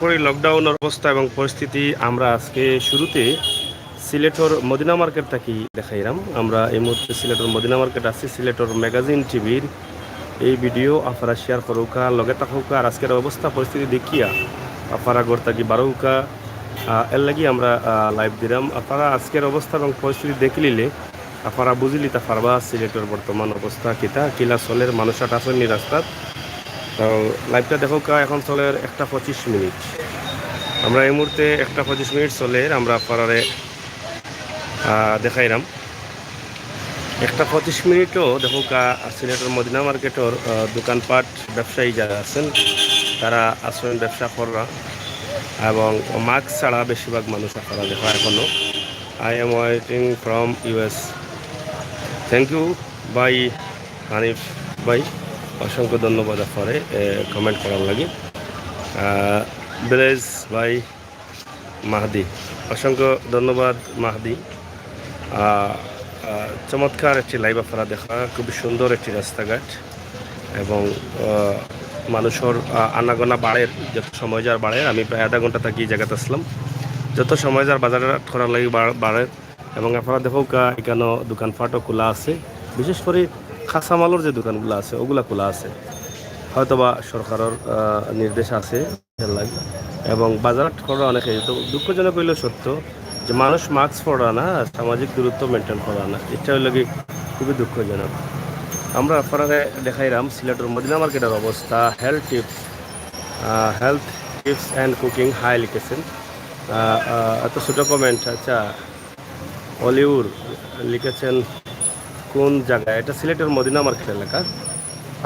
লকডাউনের অবস্থা এবং পরিস্থিতি আমরা আজকে শুরুতে সিলেটর মদিনা মার্কেট থাকি দেখাইলাম। আমরা এই মুহূর্তে সিলেটর মদিনা মার্কেট আছি। সিলেটর ম্যাগাজিন টিভির এই ভিডিও আপনারা শেয়ার করুকা, লগে থাকুকা। আর আজকের অবস্থা পরিস্থিতি দেখিয়া আপনারা গড় থাকি বারোকা, এর লাগি আমরা লাইভ দিলাম। আপনারা আজকের অবস্থা এবং পরিস্থিতি দেখলিলে আপনারা বুঝলি তা পারবা সিলেটের বর্তমান অবস্থা কিতা কিলা চলের মানুষটা আসেননি রাস্তাত। তো লাইভটা দেখুকা এখন চলের 1:25। আমরা এই মুহূর্তে 1:25 চলে আমরা আপনারে দেখাইলাম। 1:25ও দেখুকা সিলেটের মদিনা মার্কেটের দোকানপাট ব্যবসায়ী যারা আছেন তারা আসেন ব্যবসা করা এবং মাস্ক ছাড়া বেশিরভাগ মানুষ আপনারা দেখা এখনো। I am waiting from US. Thank you bye Hanif ভাই, অসংখ্য ধন্যবাদ আপনারে কমেন্ট করার লাগি। বেলেজ ভাই মাহদি, অসংখ্য ধন্যবাদ মাহদি। চমৎকার একটি লাইভ আপনারা দেখা, খুবই সুন্দর একটি রাস্তাঘাট এবং মানুষের আনাগোনা বাড়ের যত সময় যার বাড়ের। আমি প্রায় আধা ঘন্টা থাকি জায়গাতে আসলাম। যত সময় যার বাজার করার লাগে বাড়ের এবং আপনারা দেখো এখানে দোকানপাটও খোলা আছে। বিশেষ করে কাঁচামালের যে দোকানগুলো আছে ওগুলা খোলা আছে, হয়তোবা সরকারের নির্দেশ আছে লাগে। এবং বাজার করা অনেকে তো দুঃখজনক হইলেও সত্য যে মানুষ মাস্ক পরা না, সামাজিক দূরত্ব মেনটেন করা না, এটা হইল কি খুবই দুঃখজনক। আমরা আপনারা দেখাইলাম সিলেটের মদিনা মার্কেটের অবস্থা। Health tips and cooking hi লিখেছেন, এত ছোটো কমেন্ট। আচ্ছা, অলিউর লিখেছেন কোন জায়গায়? এটা সিলেটের মদিনা মার্কেট এলাকা।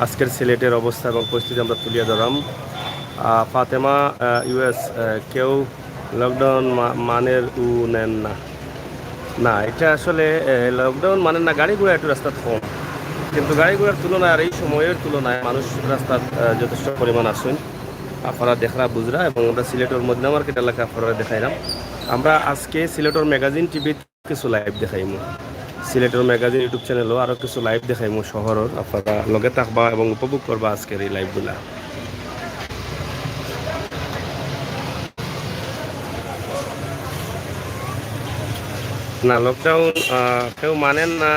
আজকের সিলেটের অবস্থা এবং পরিস্থিতি আমরা তুলিয়ে ধরাম। ফাতেমা ইউএস, কেউ লকডাউন মানের নেন না। না, এটা আসলে লকডাউন মানেন না, গাড়ি ঘোড়া একটু রাস্তা কম, কিন্তু গাড়ি ঘোড়ার তুলনায় আর এই সময়ের তুলনায় মানুষ রাস্তার যথেষ্ট পরিমাণ আসুন আপনারা দেখরা বুঝরা। এবং আমরা সিলেটের মদিনা মার্কেট এলাকা আপনারা দেখাইলাম। আমরা আজকে সিলেটের ম্যাগাজিন টিভির কিছু লাইভ দেখাইমু, সিলেটের ম্যাগাজিন ইউটিউব চ্যানেলও আরও কিছু লাইভ দেখাইমু শহরের। আপনারা লগে থাকবা এবং উপভোগ করবা আজকের এই লাইভগুলা। না, লকডাউন কেউ মানেন না,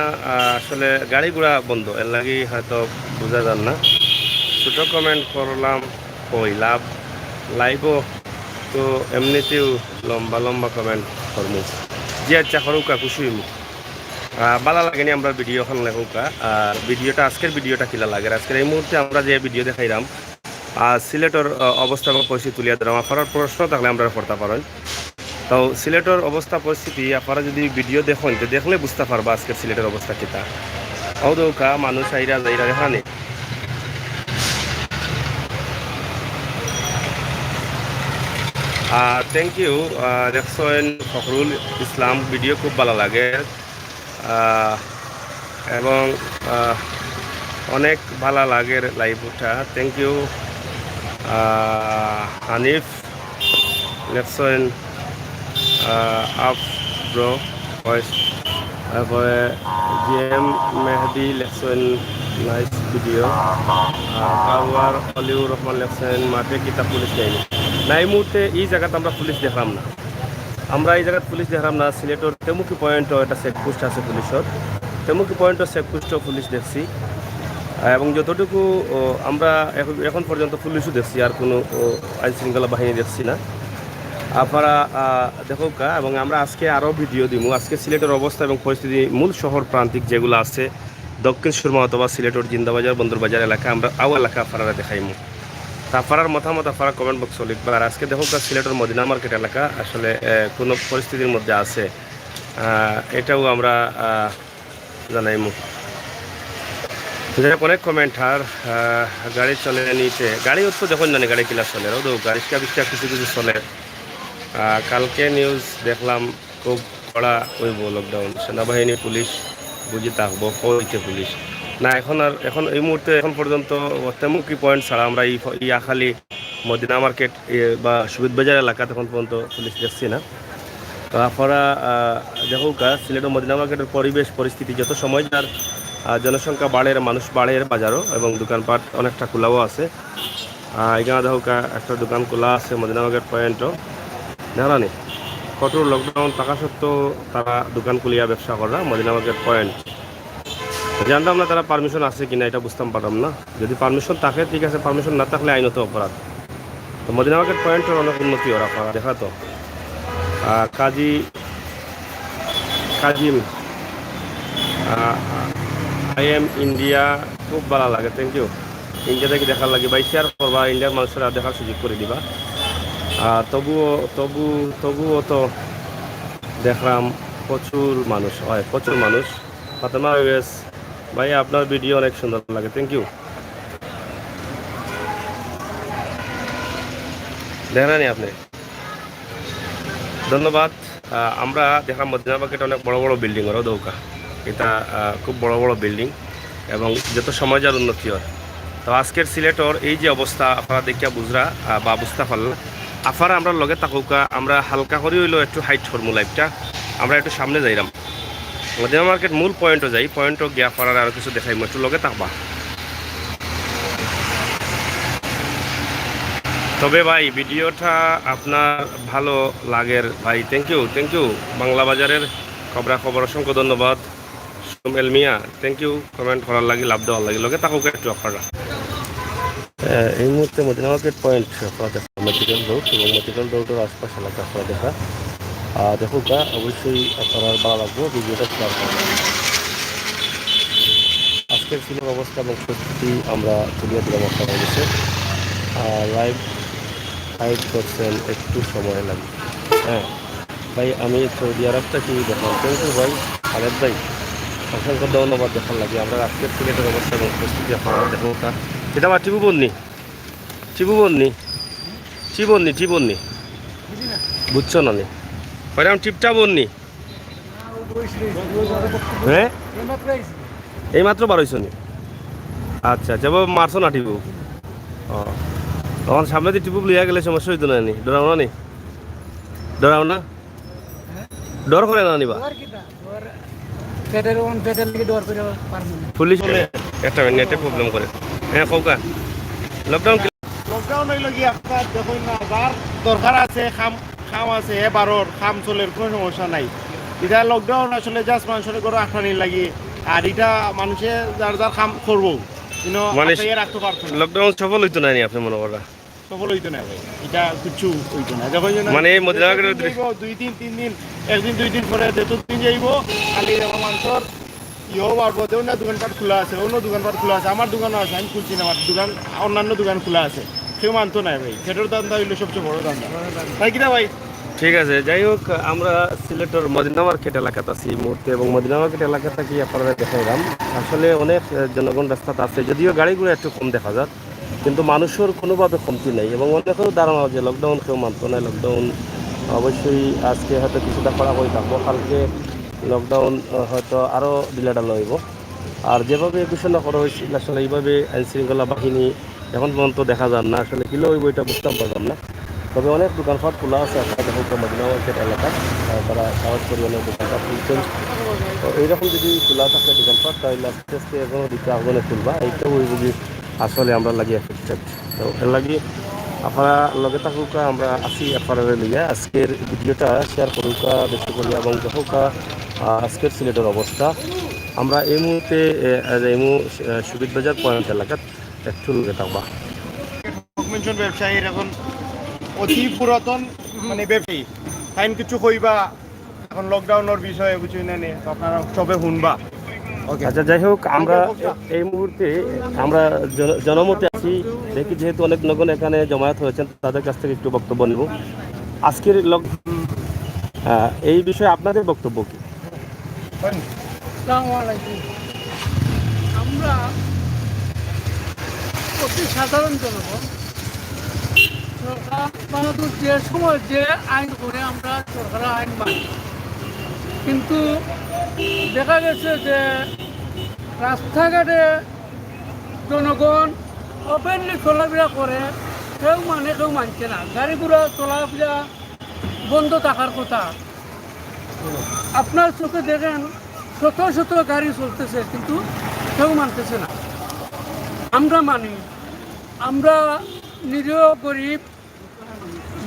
আসলে গাড়ি ঘোড়া বন্ধ, এর লাগি হয়তো বোঝা যান না। ছোটো কমেন্ট করলাম কই লাভ, লাইভও তো এমনিতেও লম্বা লম্বা কমেন্ট করমু। জি আচ্ছা করুকা, খুশি হইমু। ভালো লাগেনি আমরা ভিডিও এখন লেখুকা। আর ভিডিওটা আজকের ভিডিওটা কিলা লাগে, আজকের এই মুহূর্তে আমরা যে ভিডিও দেখাইলাম সিলেটের অবস্থা এবং পরিস্থিতি তুলিয়া দিলাম। আপনার প্রশ্ন থাকলে আমরা করতে পারেন। তো সিলেটের অবস্থা পরিস্থিতি আপনারা যদি ভিডিও দেখেন তো দেখলে বুঝতে পারবা আজকের সিলেটের অবস্থা কিতা। দৌকা মানুষ আইরা যাইরা দেখানি। থ্যাংক ইউ দেখছেন ফখরুল ইসলাম, ভিডিও খুব ভালো লাগে এবং অনেক ভালো লাগে লাইভ ওঠা। থ্যাংক ইউ হানিফ দেখছেন আপ ব্রো ভয়েস। তারপরে জিএম মেহেদি লেখছেন নাইস ভিডিও। কারওয়ার অলিউর রহমান লেখছেন মাঠে কিতাব পুলিশ নেয়নি। না, এই মুহূর্তে এই জায়গাতে আমরা পুলিশ দেখলাম না, আমরা এই জায়গায় পুলিশ দেখলাম না। সিলেটের তেমুকি পয়েন্টও একটা চেকপোস্ট আছে পুলিশের, তেমুকি পয়েন্টও চেকপোস্টও পুলিশ দেখছি। এবং যতটুকু আমরা এখন পর্যন্ত পুলিশও দেখছি, আর কোনো আইন শৃঙ্খলা বাহিনী দেখছি না। আপনারা দেখুকা এবং আমরা আজকে আরও ভিডিও দিব আজকে সিলেটের অবস্থা এবং পরিস্থিতি মূল শহর প্রান্তিক যেগুলো আছে দক্ষিণ সুরমা অথবা সিলেটের জিন্দাবাজার বন্দরবাজার এলাকা আমরা আও এলাকা আপনারা দেখাইমু। আপনার মতামত আপনারা কমেন্ট বক্সে লিখবেন। আর আজকে দেখুকা সিলেটের মদিনা মার্কেট এলাকা আসলে কোনো পরিস্থিতির মধ্যে আছে এটাও আমরা জানাইমু। অনেক কমেন্ট। আর গাড়ি চলে নিতে, গাড়িও তো যখন জানি গাড়ি কিলা চলে ও গাড়িটা বিষ্টা কিছু কিছু চলে। কালকে নিউজ দেখলাম খুব কড়া হইব লকডাউন, সেনাবাহিনী পুলিশ বুঝি থাকবো হইতে পুলিশ না। এখন এই মুহূর্তে এখন পর্যন্ত তেমুকি পয়েন্ট ছাড়া আমরা এই আখালি মদিনা মার্কেট বা সুবিধ বাজার এলাকাতে এখন পর্যন্ত পুলিশ দেখছি না। তো আপনারা দেখুকা সিলেটের মদিনা মার্কেটের পরিবেশ পরিস্থিতি যত সময় যার জনসংখ্যা বাড়ে, মানুষ বাড়ে বাজারও এবং দোকানপাট অনেকটা খোলাও আছে। এখানে দেখো একটা দোকান খোলা আছে মদিনা মার্কেট পয়েন্টও দেখলানি কঠোর লকডাউন থাকা সত্ত্বেও তারা দোকান খুলিয়া ব্যবসা করা মদিনা মার্কেট পয়েন্ট জানতাম না তারা পারমিশন আছে কিনা এটা বুঝতাম পারলাম না যদি পারমিশন থাকে ঠিক আছে পারমিশন না থাকলে আইনত অপরাধ তো মদিনা মার্কেট পয়েন্টের অনেক উন্নতি ওরা করা দেখা তো কাজিম আই এম ইন্ডিয়া খুব ভালো লাগে থ্যাংক ইউ ইন্ডিয়া থেকে দেখার লাগে বা শেয়ার করবা ইন্ডিয়ার মানুষেরা দেখার সুযোগ করে দিবা তবুও তো দেখলাম প্রচুর মানুষ হয় প্রচুর মানুষ ফাতেমা ওয়েস ভাই আপনার ভিডিও অনেক সুন্দর লাগে থ্যাংক ইউ দেখলেন আপনি ধন্যবাদ আমরা দেখলাম মদিনা মার্কেট অনেক বড় বড় বিল্ডিং ওরও দৌকা এটা খুব বড় বড় বিল্ডিং এবং যত সময় যার উন্নতি হয় তো আজকের সিলেটর এই যে অবস্থা আপনারা দেখিয়া বুঝরা বা বুঝতে পারলাম আফারা আমরা লগে তাকুকা আমরা হালকা করে হইলেও একটু হাইট করবো লাইফটা আমরা একটু সামনে যাইলাম মদিনা মার্কেট মূল পয়েন্টও যাই পয়েন্টও গিয়া ফারার আরও কিছু দেখাইম একটু লগে থাকবা তবে ভাই ভিডিওটা আপনার ভালো লাগের ভাই থ্যাংক ইউ বাংলা বাজারের খবর অসংখ্য ধন্যবাদ সুমেল মিয়া থ্যাংক ইউ কমেন্ট করার লাগি লাভ দেওয়ার লাগি লগে তাকুক একটু আপনারা এই মুহূর্তে মদিনা মার্কেট পয়েন্ট আপনারা দেখা মেডিকেল রোড এবং মেডিকেল রোডের আশপাশ এলাকা আপনারা দেখা দেখুক অবশ্যই আপনার ভালো লাগবে ভিডিওটা শেয়ার করবেন আজকের ফিল্মের অবস্থা এবং পরিস্থিতি আমরা তুলিয়ে দিলাম আপনারা কাছে লাইভ 5% একটু সময় লাগে হ্যাঁ ভাই আমি সৌদি আরব থেকে দেখলাম কিন্তু ভাই খালেদ ভাই অসংখ্য ধন্যবাদ দেখার লাগে আমরা আজকের সিলেটের অবস্থা এবং পরিস্থিতি আপনারা দেখুন এটা আমার চিবন্নি বুঝছো না নি কইরাম টিপটা বন্নি হ্যাঁ এইমাত্র বারোইছো নি আচ্ছা মারছো না টিপু তখন সামনে দিয়ে টিপু লিয়া গেলে সমস্যা হইতো না নি ডরাও না ডর করে না নিবা পুলিশ একটা নেটে প্রবলেম করে হ্যাঁ কৌকা লকডাউন হইল কি আপনার দেখুন না যার দরকার আছে খাম আছে এবারর খাম চলের কোনো সমস্যা নাই এটা লকডাউন আসলে জাস্ট মানুষের করে আঠানি লাগি আর এটা মানুষে যার খাম করবো কিন্তু মানে রাখতে পারতো না লকডাউন সফল হইতো না আপনি মনে করা সফল হইতো না ভাই এটা কিছু হইতো না যখন মানে মদিনা মার্কেটের 2 দিন 3 দিন একদিন 2 দিন পরে দিন যাইব খালি মানুষের ইয়েও পারবো দেও না দোকানপাট খোলা আছে অন্য দোকানপাট খোলা আছে আমার দোকানও আছে আমি খুলছি না আমার দোকান অন্যান্য দোকান খোলা আছে কেউ মানতো না ভাই সেটার দাম হইলো সবচেয়ে বড় দাম তাই কিনা ভাই ঠিক আছে যাই হোক আমরা সিলেটের মদিনা মার্কেট এলাকাতে আছি এই মুহূর্তে এবং মদিনা মার্কেট এলাকাটা কি আপনারা দেখাইলাম আসলে অনেক জনগণ রাস্তাতে আছে যদিও গাড়িগুলো একটু কম দেখা যায় কিন্তু মানুষের কোনোভাবে কমতি নেই এবং অনেকেও ধারণা যে লকডাউন কেউ মানতো না লকডাউন অবশ্যই আজকে হয়তো কিছুটা করা হয়ে থাকবো কালকে লকডাউন হয়তো আরও ঢিলাঢালা হইব আর যেভাবে ঘোষণা করা হয়েছিল আসলে এইভাবে আইনশৃঙ্খলা বাহিনী এখন পর্যন্ত দেখা যান না আসলে কিলো হইব এটা বুঝতে পারলাম না তবে অনেক দোকানপাট খোলা আছে আপনারা দেখুন মদিনা মার্কেট এলাকায় তারা সাহস করে অনেক দোকানপাট খুলছেন তো এইরকম যদি খোলা থাকে দোকানপাট তাহলে আস্তে আস্তে এখনও দিতে আগুনে খুলবা এইটাও ওই বুঝি আসলে আমরা লাগি এফেক্টেড তো এর লাগি আপনারা লগে থাকুকা আমরা আসি আপনারা লিগে আজকের ভিডিওটা শেয়ার করুকা বেশি করি এবং দেখুকা আজকের সিলেটের অবস্থা আমরা এই মুহূর্তে সুবিধ বাজার পয়েন্ট এলাকাত একটু লগে থাকবা ব্যবসায়ীর এখন অতি পুরাতন মানে ব্যবসায়ী টাইম কিছু কইবা এখন লকডাউনের বিষয়ে কিছু নেই আপনারা সবে শুনবা আচ্ছা যাই হোক আমরা এই মুহূর্তে আমরা জনমতে আছি দেখি যেহেতু অনেক লোকজন এখানে জমায়েত হয়েছেন তাদের কাছ থেকে একটু বক্তব্য নেব আজকের এই বিষয়ে আপনাদের বক্তব্য কি আমরা অতি সাধারণ জনগণ সরকার বাহাদুর যে সময় যে আইন করে আমরা সরকারের আইন মানি কিন্তু দেখা গেছে যে রাস্তাঘাটে জনগণ ওপেনলি চলাফেরা করে কেউ মানে কেউ মানছে না গাড়ি ঘোড়া চলাফেরা বন্ধ থাকার কথা আপনার চোখে দেখেন শত শত গাড়ি চলতেছে কিন্তু কেউ মানতেছে না আমরা মানি আমরা নিরীহ গরিব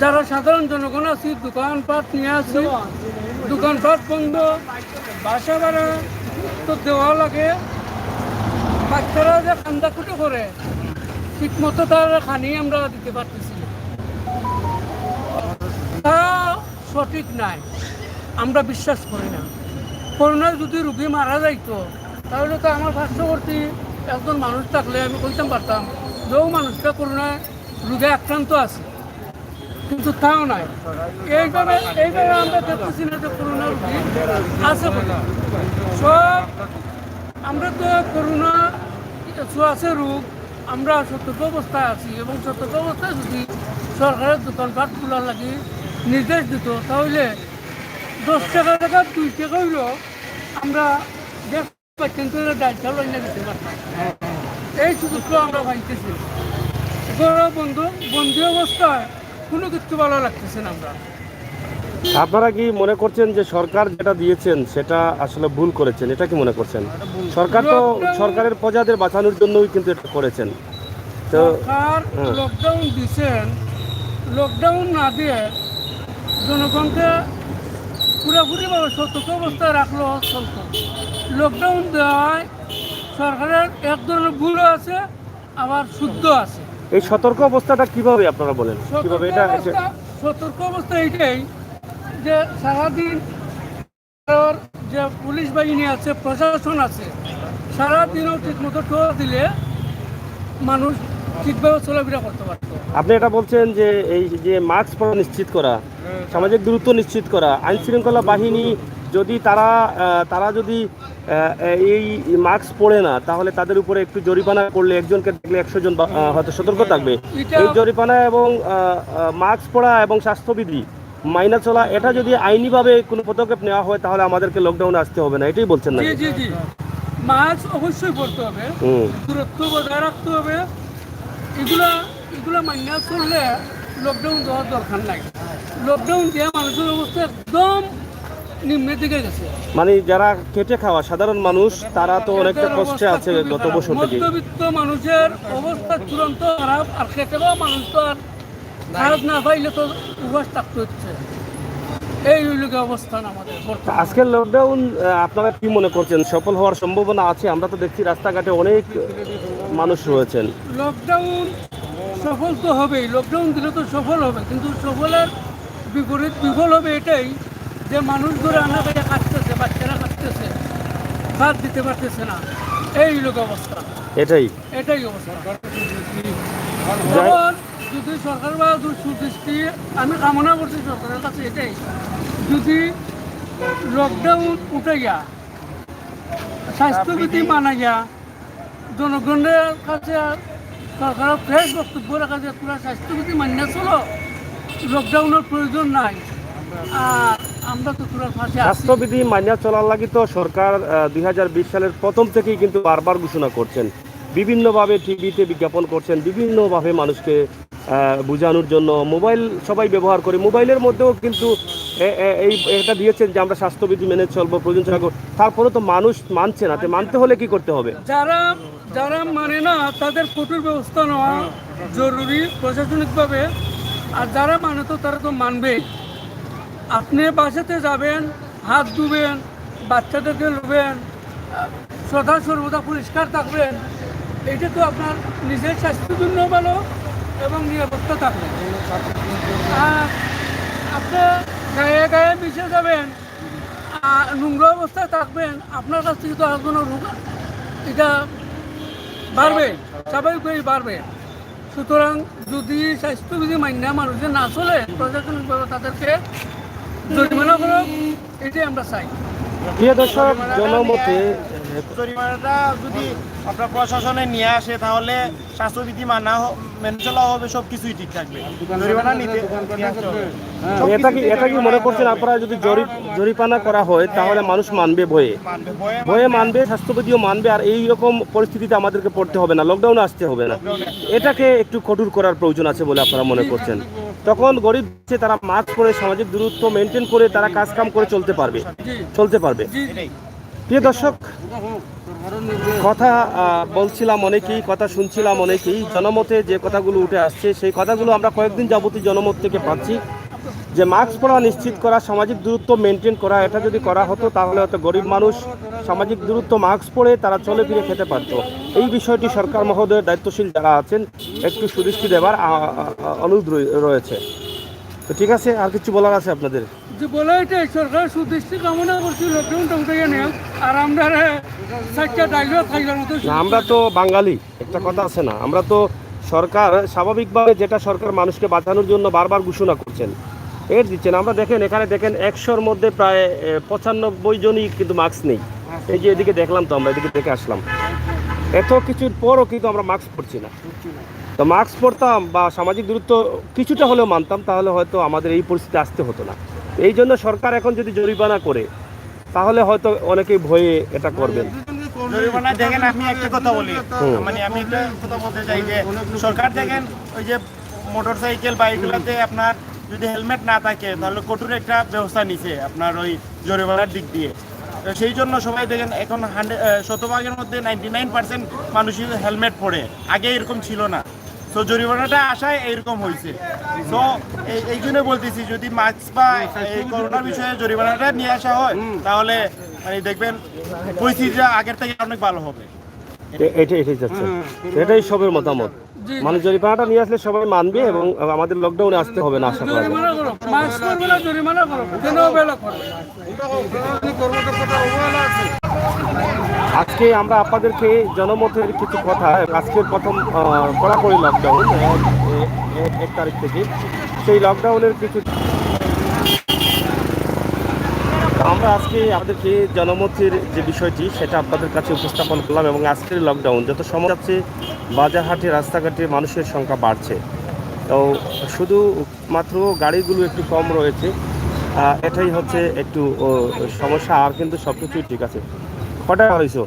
যারা সাধারণ জনগণ আছি দোকানপাট নিয়ে আসি, দোকানপাট বন্ধ, বাসা ভাড়া তো দেওয়া লাগে, বাচ্চারা যে কান্দাকুটি করে ঠিক মতো তার খানি আমরা দিতে পারতেছি না। তা সঠিক নাই, আমরা বিশ্বাস করি না। করোনায় যদি রুগী মারা যাইতো তাহলে তো আমার পার্শ্ববর্তী একজন মানুষ থাকলে আমি বলতে পারতাম যে ও মানুষটা করোনায় রোগে আক্রান্ত আছে, কিন্তু তাও নাই। এইভাবে আমরা দেখতেছি না যে করোনা রুগী আছে বলে। সব আমরা তো করোনা আছে রোগ, আমরা সতর্ক অবস্থায় আছি এবং সতর্ক অবস্থায় যদি সরকারের দোকানপাট খোলার লাগে নির্দেশ দিত তাহলে 10 টাকা 2 টাকা হইলেও আমরা কিন্তু দায়িত্ব লইলে দিতে পারতাম। এই সুযোগটা আমরা পাইতেছি। বন্ধু অবস্থায় কোনো কিছু ভালো লাগতেছে না। আপনারা কি মনে করছেন যে সরকার যেটা দিয়েছেন সেটা আসলে ভুল করেছেন? এটা কি মনে করছেন? সরকার তো সরকারের প্রজাদের বাঁচানোর জন্যই কিন্তু এটা করেছেন। তো সরকার লকডাউন দিচ্ছেন, লকডাউন না দিয়ে জনগণকে পুরোপুরিভাবে সতর্ক অবস্থায় রাখলো চলত। লকডাউন দেওয়ায় সরকারের এক ধরনের ভুল আছে, আবার শুদ্ধ আছে। এই সতর্ক অবস্থাটা কিভাবে আপনারা বলেন? কিভাবে এটা? সতর্ক অবস্থা এইটাই যে সারাদিন যে পুলিশ বাহিনী আছে, প্রশাসন আছে, সারাদিনও ঠিক মতো টোয়া দিলে মানুষ ঠিকভাবে চলাফেরা করতে পারতো। আপনি এটা বলছেন যে এই যে মাস্ক পরা নিশ্চিত করা, সামাজিক দূরত্ব নিশ্চিত করা, আইন শৃঙ্খলা বাহিনী যদি তারা যদি এই মাস্ক পরে না তাহলে তাদের উপরে একটু জরিমানা করলে, একজনকে দেখলে 100 জন হয়তো সতর্ক থাকবে। এই জরিমানা এবং মাস্ক পরা এবং স্বাস্থ্যবিধি মাইনা চলা, এটা যদি আইনিভাবে কোনো পদক্ষেপ নেওয়া হয় তাহলে আমাদেরকে লকডাউনে আসতে হবে না, এটাই বলছেন না? জি, মাস্ক অবশ্যই পড়তে হবে, দূরত্ব বজায় রাখতে হবে। এগুলা মাইনা চললে লকডাউন দেওয়ার দরকার নাই। লকডাউন দিয়ে মানুষের অবস্থা একদম নিম্নের দিকে গেছে। মানে যারা খেটে খাওয়া সাধারণ মানুষ তারা তো অনেকটা কষ্টে আছে গত বছর থেকে। মধ্যবিত্ত মানুষের অবস্থা চূড়ান্ত খারাপ, আর খেটে খাওয়া মানুষ তো আর খারাপ না পাইলে তো উপাস থাকতে হচ্ছে। এই অবস্থান আমাদের। আজকের লকডাউন আপনারা কি মনে করছেন সফল হওয়ার সম্ভাবনা আছে? আমরা তো দেখছি রাস্তাঘাটে অনেক মানুষ রয়েছেন। লকডাউন সফল তো হবেই, লকডাউন দিলে তো সফল হবে, কিন্তু সফলের বিপরীত বিফল হবে এটাই যে মানুষ ধরে আনা পেটে কাটতেছে, বাচ্চারা কাটতেছে, ভাত দিতে পারতেছে না। এই অবস্থা, এটাই অবস্থা। যখন যদি সরকার বা সুদৃষ্টি আমি কামনা করছি সরকারের কাছে এটাই, যদি লকডাউন উঠাইয়া স্বাস্থ্যবিধি মানাইয়া জনগণের কাছে সরকারের ফ্রেশ বক্তব্য রাখা যে পুরো স্বাস্থ্যবিধি মানিয়ে চলো, লকডাউনের প্রয়োজন নাই। আর আমরা তো পুরো স্বাস্থ্যবিধি মানিয়ে চলার লাগি তো সরকার 2020 সালের প্রথম থেকেই কিন্তু বারবার ঘোষণা করছেন, বিভিন্নভাবে টিভিতে বিজ্ঞাপন করছেন, বিভিন্নভাবে মানুষকে বোঝানোর জন্য মোবাইল সবাই ব্যবহার করে, মোবাইলের মধ্যেও কিন্তু এটা দিয়েছেন যে আমরা স্বাস্থ্যবিধি মেনে চলবো, প্রয়োজন ছাড়া। তারপরে তো মানুষ মানছে না, মানতে হলে কি করতে হবে? যারা মানে না তাদের কঠোর ব্যবস্থা নেওয়া জরুরি প্রশাসনিকভাবে, আর যারা মানে তো তারা তো মানবে। আপনি বাসাতে যাবেন, হাত ধুবেন, বাচ্চাদেরকে নেবেন, সদা সর্বদা পরিষ্কার থাকবেন, এটা তো আপনার নিজের স্বাস্থ্যের জন্য ভালো এবং নিরাপত্তা থাকবে। আর আপনি গায়ে গায়ে মিশে যাবেন, নোংরা অবস্থায় থাকবেন, আপনার কাছ থেকে তো আর কোনো রোগ এটা বাড়বে, স্বাভাবিকভাবেই বাড়বে। সুতরাং যদি স্বাস্থ্যবিধি মান্য মানুষের না চলে, প্রশাসনিকভাবে তাদেরকে জরিমানা করো, এটাই আমরা চাই। প্রিয় দর্শক, জনমতে জরিমানাটা যদি আপনার প্রশাসনে নিয়ে আসে তাহলে স্বাস্থ্যবিধি মেনে চলা হবে, সব কিছুই ঠিক থাকবে। জরিমানা নিতে এটা কি মনে করছেন আপনারা যদি জরিমানা করা হয় তাহলে মানুষ মানবে, ভয়ে মানবে, স্বাস্থ্যবিধিও মানবে, আর এই রকম পরিস্থিতিতে আমাদেরকে পড়তে হবে না, লকডাউনে আসতে হবে না। এটাকে একটু কঠোর করার প্রয়োজন আছে বলে আপনারা মনে করছেন? তখন গরিব তারা মাস্ক পরে সামাজিক দূরত্ব মেনটেন করে তারা কাজকাম করে চলতে পারবে। প্রিয় দর্শক, কথা বলছিলাম অনেকেই, কথা শুনছিলাম অনেকেই, জনমতে যে কথাগুলো উঠে আসছে সেই কথাগুলো আমরা কয়েকদিন যাবতীয় জনমত থেকে পাচ্ছি যে মাস্ক পরা নিশ্চিত করা, সামাজিক দূরত্ব মেনটেন করা, এটা যদি করা হতো তাহলে হয়তো গরিব মানুষ সামাজিক দূরত্ব মাস্ক পরে তারা চলে ফিরে খেতে পারতো। এই বিষয়টি সরকার মহোদয়ের দায়িত্বশীল যারা আছেন একটু সুদৃষ্টি দেবার অনুরোধ রয়েছে। তো ঠিক আছে, আর কিছু বলার আছে আপনাদের? যে বলে এটাই সরকার সুদৃষ্টি কামনা করছি, লকডাউনটা উঠে নিয়ে আর আমরা সাইডটা ডাইভার থাকবার মতো। না, আমরা তো বাঙালি, একটা কথা আছে না, আমরা তো সরকার স্বাভাবিকভাবে যেটা সরকার মানুষকে বাঁচানোর জন্য বারবার ঘোষণা করছেন এর দিচ্ছেন। আমরা দেখেন এখানে দেখেন 100-র মধ্যে প্রায় 95 জনই কিন্তু মাস্ক নেই। এই যে এদিকে দেখলাম, তো আমরা এদিকে দেখে আসলাম, এত কিছুর পরও কিন্তু আমরা মাস্ক পরছি না। তো মাস্ক পরতাম বা সামাজিক দূরত্ব কিছুটা হলেও মানতাম, তাহলে হয়তো আমাদের এই পরিস্থিতি আসতে হতো না। এই জন্য সরকার এখন যদি জরিমানা করে তাহলে হয়তো অনেকেই ভয়ে এটা করবেন। জরিমানা দেখেন, আমি একটা কথা বলি, মানে আমি একটা কথা বলতে চাই যে সরকার দেখেন ওই যে মোটরসাইকেল বাইকগুলোতে আপনার যদি হেলমেট না থাকে তাহলে কঠোর একটা ব্যবস্থা নিছে আপনার ওই জরিমানার দিক দিয়ে। তো সেই জন্য সবাই দেখেন এখন 100%-এর মধ্যে 99% মানুষই হেলমেট পরে, আগে এরকম ছিল না। তো জরিমানাটা আসায় এইরকম হয়েছে। তো এই জন্য বলতেছি যদি মাস্ক বা এই করোনার বিষয়ে জরিমানাটা নিয়ে আসা হয় তাহলে মানে দেখবেন পরিস্থিতিটা আগের থেকে অনেক ভালো হবে। এটাই যাচ্ছে, এটাই সবের মতামত। মানে জরিমানাটা নিয়ে আসলে সবাই মানবে এবং আমাদের লকডাউনে আসতে হবে না আশা করা যায়। আজকে আমরা আপনাদেরকে জনমতের কিছু কথা, আজকের প্রথম কড়াকড়ি লকডাউন 1 তারিখ থেকে, সেই লকডাউনের কিছু আমরা আজকে আপনাদেরকে জনমতের যে বিষয়টি সেটা আপনাদের কাছে উপস্থাপন করলাম। এবং আজকের লকডাউন যত সময় যাচ্ছে বাজারহাটে রাস্তাঘাটে মানুষের সংখ্যা বাড়ছে, তো শুধু মাত্র গাড়িগুলো একটু কম রয়েছে, এটাই হচ্ছে একটু সমস্যা। আর কিন্তু সব কিছুই ঠিক আছে। কটায় হয়েছো?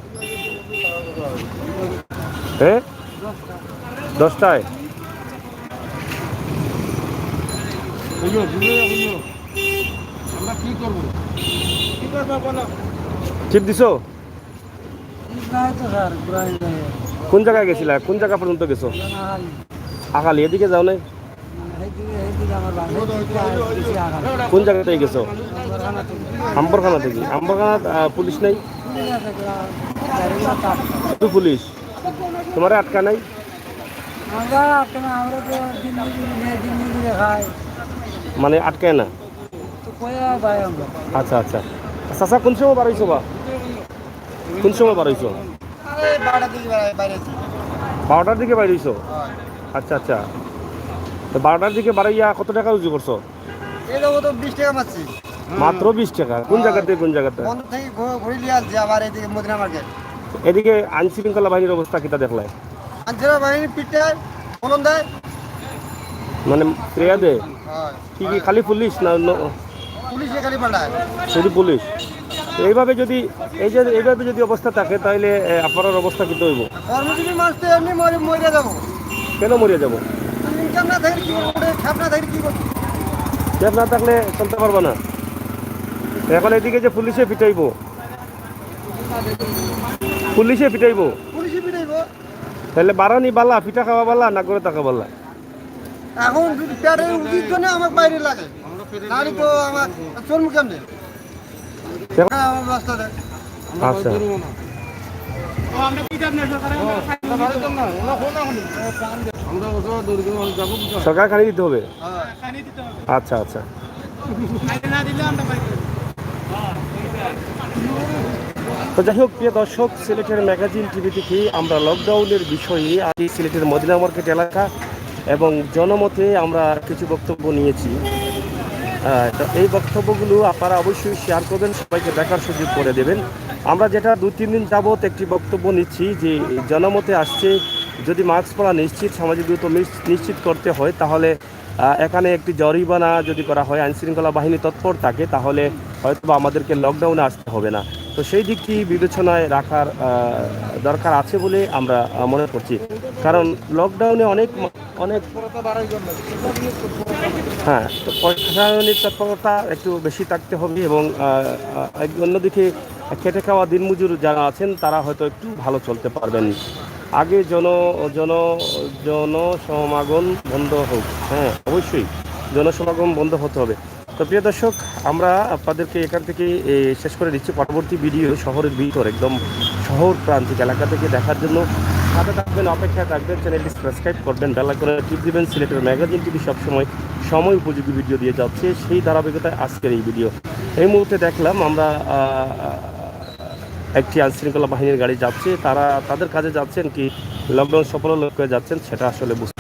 হ্যাঁ, 10টায়। টিপ দিছো? কোন জায়গায় গেছিলা? কোন জায়গা পর্যন্ত গেছো? আকালি। এদিকে যাও নাই? কোন জায়গাতে গেছো? আম্বরখানা থেকে। আম্বরখানা পুলিশ নাই? তো পুলিশ তোমার আটকা নাই? মানে আটকায় না? আচ্ছা আচ্ছা। চাচা কোন সময় বাড়াইছো বা? কোন সময় বাড়াইছো? 12টার দিকে বাড়াইছো? আচ্ছা আচ্ছা। তো 12টার দিকে বাড়াইয়া কত টাকা রুজু করছো? 20 টাকা মারছি। মাত্র 20 টাকা? কোন জায়গাতে? কোন জায়গাতে? এদিকে আইন শৃঙ্খলা বাহিনীর অবস্থা কিটা দেখলে? মানে প্রেয়া দে কি কি খালি পুলিশ না শুধু পুলিশ? এইভাবে যদি এইভাবে যদি অবস্থা থাকে তাহলে আপনার অবস্থা কি হইব? কেন মরিয়া যাবো? ক্যাব না থাকলে চলতে পারবো না। এখন এদিকে যে পুলিশে পিটাইবো, পুলিশে পিটাইবো, তাহলে বারানি বালা পিঠা খাওয়া বালা না করে থাকা বালা? এখন পেটের উচিত জন্য আমার বাইরে লাগে, নারী তো আমার চলমু কেমনে? আমার রাস্তা দেয়। আচ্ছা, সরকার খানি দিতে হবে? আচ্ছা আচ্ছা। তো যাই হোক, প্রিয় দর্শক, সিলেটের ম্যাগাজিন টিভি থেকে আমরা লকডাউনের বিষয়ে আজ সিলেটের মদিনা মার্কেট এলাকা এবং জনমতে আমরা কিছু বক্তব্য নিয়েছি। তো এই বক্তব্যগুলো আপনারা অবশ্যই শেয়ার করবেন, সবাইকে দেখার সুযোগ করে দেবেন। আমরা যেটা 2-3 দিন যাবৎ একটি বক্তব্য নিচ্ছি যে জনমতে আসছে যদি মাস্ক পরা নিশ্চিত, সামাজিক দূরত্ব নিশ্চিত করতে হয় তাহলে এখানে একটি জরিমানা যদি করা হয়, আইনশৃঙ্খলা বাহিনী তৎপর থাকে, তাহলে হয়তো আমাদেরকে লকডাউনে আসতে হবে না। তো সেই দিকটি বিবেচনায় রাখার দরকার আছে বলে আমরা মনে করছি। কারণ লকডাউনে অনেক হ্যাঁ, তো প্রশাসনিক তৎপরতা একটু বেশি থাকতে হবে এবং অন্যদিকে খেটে খাওয়া দিনমজুর যারা আছেন তারা হয়তো একটু ভালো চলতে পারবেন। আগে জন জনসমাগম বন্ধ হোক, হ্যাঁ অবশ্যই জনসমাগম বন্ধ হতে হবে। তো প্রিয় দর্শক, আমরা আপনাদেরকে এখান থেকে শেষ করে দিচ্ছি। পরবর্তী ভিডিও শহরের ভিতর একদম শহর প্রান্তিক এলাকা থেকে দেখার জন্য সাথে থাকবেন, অপেক্ষায় থাকবেন, চ্যানেলটি সাবস্ক্রাইব করবেন, বেল আইকনে টিপ দিবেন। সিলেটের ম্যাগাজিন টিভি সবসময় সময় উপযোগী ভিডিও দিয়ে যাচ্ছে, সেই ধারাবাহিকতায় আজকের এই ভিডিও। এই মুহূর্তে দেখলাম আমরা একটি আইনশৃঙ্খলা বাহিনীর গাড়ি যাচ্ছে, তারা তাদের কাজে যাচ্ছেন কি লকডাউন সফল লক্ষ্যে যাচ্ছেন সেটা আসলে বুঝতে